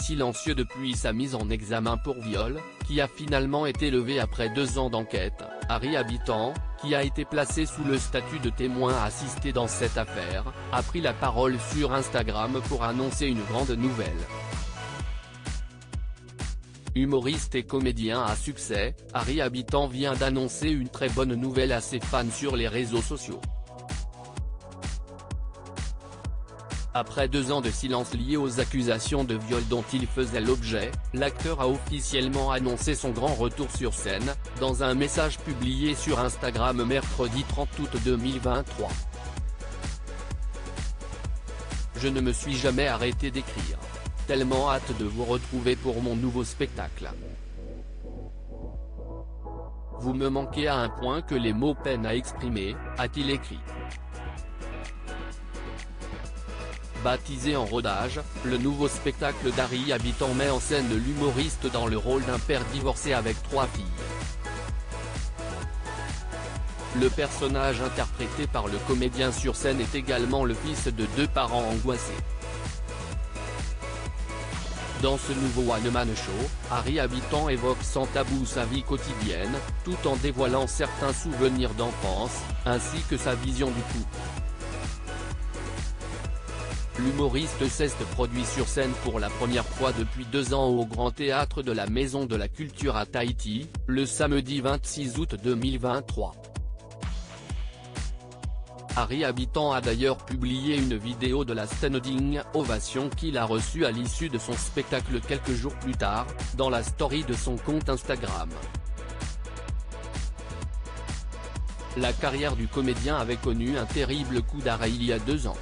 silencieux depuis sa mise en examen pour viol, qui a finalement été levé après 2 ans d'enquête. Harry Habitant, qui a été placé sous le statut de témoin assisté dans cette affaire, a pris la parole sur Instagram pour annoncer une grande nouvelle. Humoriste et comédien à succès, Harry Habitant vient d'annoncer une très bonne nouvelle à ses fans sur les réseaux sociaux. Après 2 ans de silence liés aux accusations de viol dont il faisait l'objet, l'acteur a officiellement annoncé son grand retour sur scène, dans un message publié sur Instagram mercredi 30 août 2023. Je ne me suis jamais arrêté d'écrire. Tellement hâte de vous retrouver pour mon nouveau spectacle. Vous me manquez à un point que les mots peinent à exprimer, a-t-il écrit. Baptisé en rodage, le nouveau spectacle d'Harry Habitant met en scène l'humoriste dans le rôle d'un père divorcé avec 3 filles. Le personnage interprété par le comédien sur scène est également le fils de 2 parents angoissés. Dans ce nouveau one-man show, Harry Habitant évoque sans tabou sa vie quotidienne, tout en dévoilant certains souvenirs d'enfance, ainsi que sa vision du couple. L'humoriste s'est produit sur scène pour la première fois depuis 2 ans au Grand Théâtre de la Maison de la Culture à Tahiti, le samedi 26 août 2023. Harry Habitant a d'ailleurs publié une vidéo de la standing ovation qu'il a reçue à l'issue de son spectacle quelques jours plus tard, dans la story de son compte Instagram. La carrière du comédien avait connu un terrible coup d'arrêt il y a 2 ans.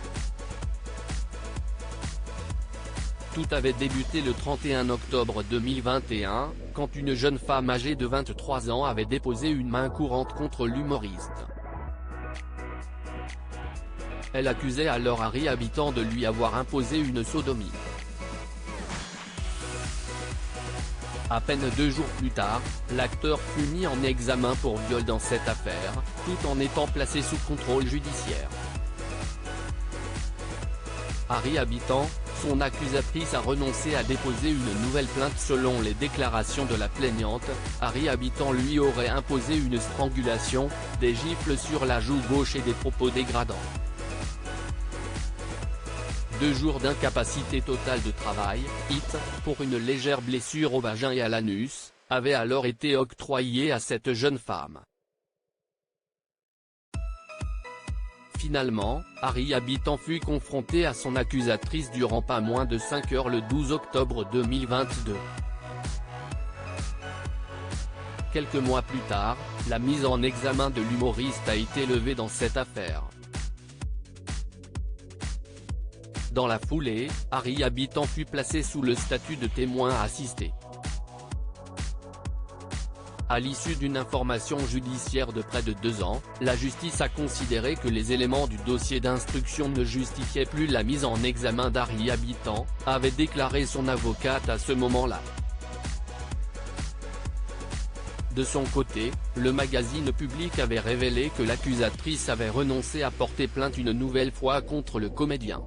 Tout avait débuté le 31 octobre 2021, quand une jeune femme âgée de 23 ans avait déposé une main courante contre l'humoriste. Elle accusait alors Harry Habitant de lui avoir imposé une sodomie. À peine 2 jours plus tard, l'acteur fut mis en examen pour viol dans cette affaire, tout en étant placé sous contrôle judiciaire. Harry Habitant, son accusatrice a renoncé à déposer une nouvelle plainte selon les déclarations de la plaignante. Harry Habitant lui aurait imposé une strangulation, des gifles sur la joue gauche et des propos dégradants. 2 jours d'incapacité totale de travail, IT, pour une légère blessure au vagin et à l'anus, avaient alors été octroyés à cette jeune femme. Finalement, Harry Habitant fut confronté à son accusatrice durant pas moins de 5 heures le 12 octobre 2022. Quelques mois plus tard, la mise en examen de l'humoriste a été levée dans cette affaire. Dans la foulée, Harry Habitant fut placé sous le statut de témoin assisté. À l'issue d'une information judiciaire de près de 2 ans, la justice a considéré que les éléments du dossier d'instruction ne justifiaient plus la mise en examen d'Harry Habitant, avait déclaré son avocate à ce moment-là. De son côté, le magazine Public avait révélé que l'accusatrice avait renoncé à porter plainte une nouvelle fois contre le comédien.